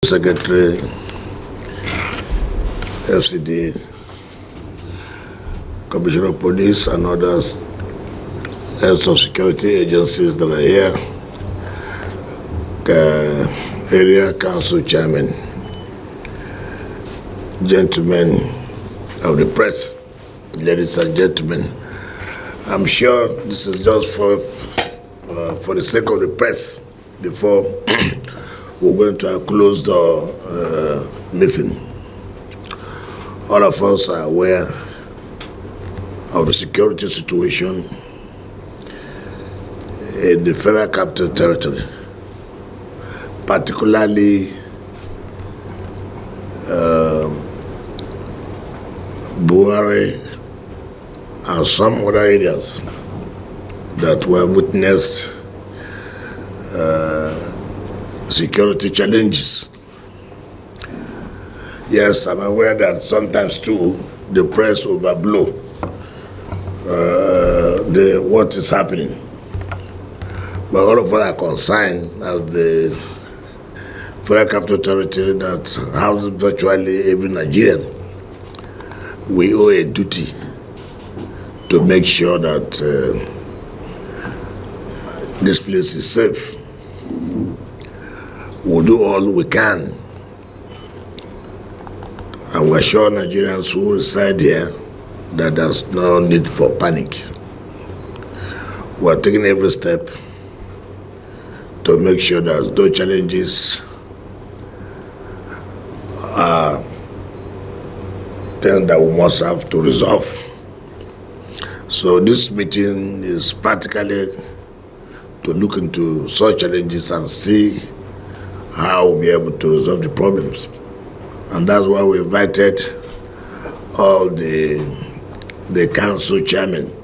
Secretary, FCT, Commissioner of Police, and others, heads of security agencies that are here, area council chairman, gentlemen of the press, ladies and gentlemen. I'm sure this is just for the sake of the press before we're going to close the meeting. All of us are aware of the security situation in the Federal Capital Territory, particularly Buhari and some other areas that were witnessed security challenges. Yes, I'm aware that sometimes too the press overblow what is happening, but all of us are concerned as the Federal Capital Territory that houses virtually every Nigerian. We owe a duty to make sure that this place is safe. We'll do all we can, and we're sure Nigerians who reside here that there's no need for panic. We're taking every step to make sure that those challenges are things that we must have to resolve. So this meeting is practically to look into such challenges and see how we'll be able to resolve the problems. And that's why we invited all the council chairmen,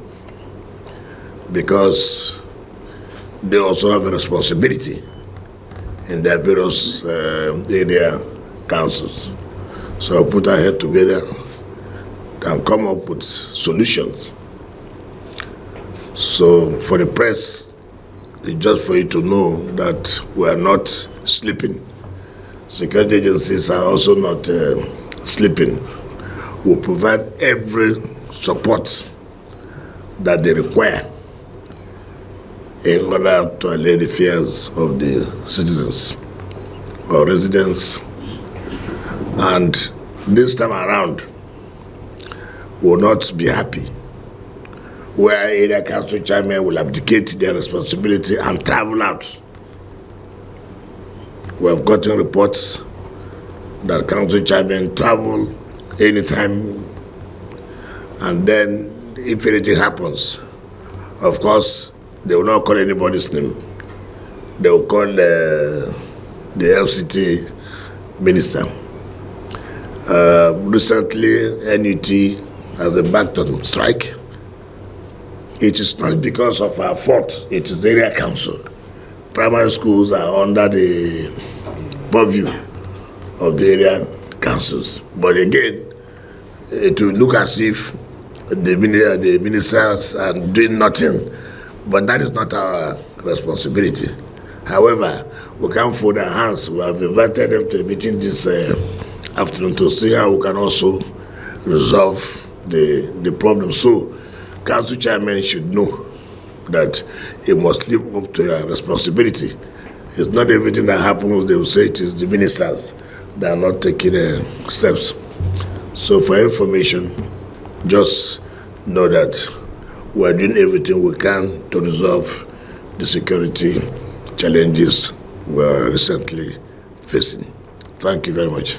because they also have a responsibility in their various area councils. So we'll put our head together and come up with solutions. So for the press, it's just for you to know that we are not sleeping. Security agencies are also not sleeping. We'll provide every support that they require in order to allay the fears of the citizens or residents. And this time around, we will not be happy where area council chairmen will abdicate their responsibility and travel out. We have gotten reports that council chairmen travel anytime, and then if anything happens, of course, they will not call anybody's name. They will call the FCT minister. Recently, NUT has embarked on strike. It is not because of our fault, it is area council. Primary schools are under the purview of the area councils. But again, it will look as if the ministers are doing nothing. But that is not our responsibility. However, we can't fold our hands. We have invited them to a meeting this afternoon to see how we can also resolve the problem. So, council chairman should know that he must live up to their responsibility. It's not everything that happens, they will say it is the ministers that are not taking steps. So for information, just know that we are doing everything we can to resolve the security challenges we are recently facing. Thank you very much.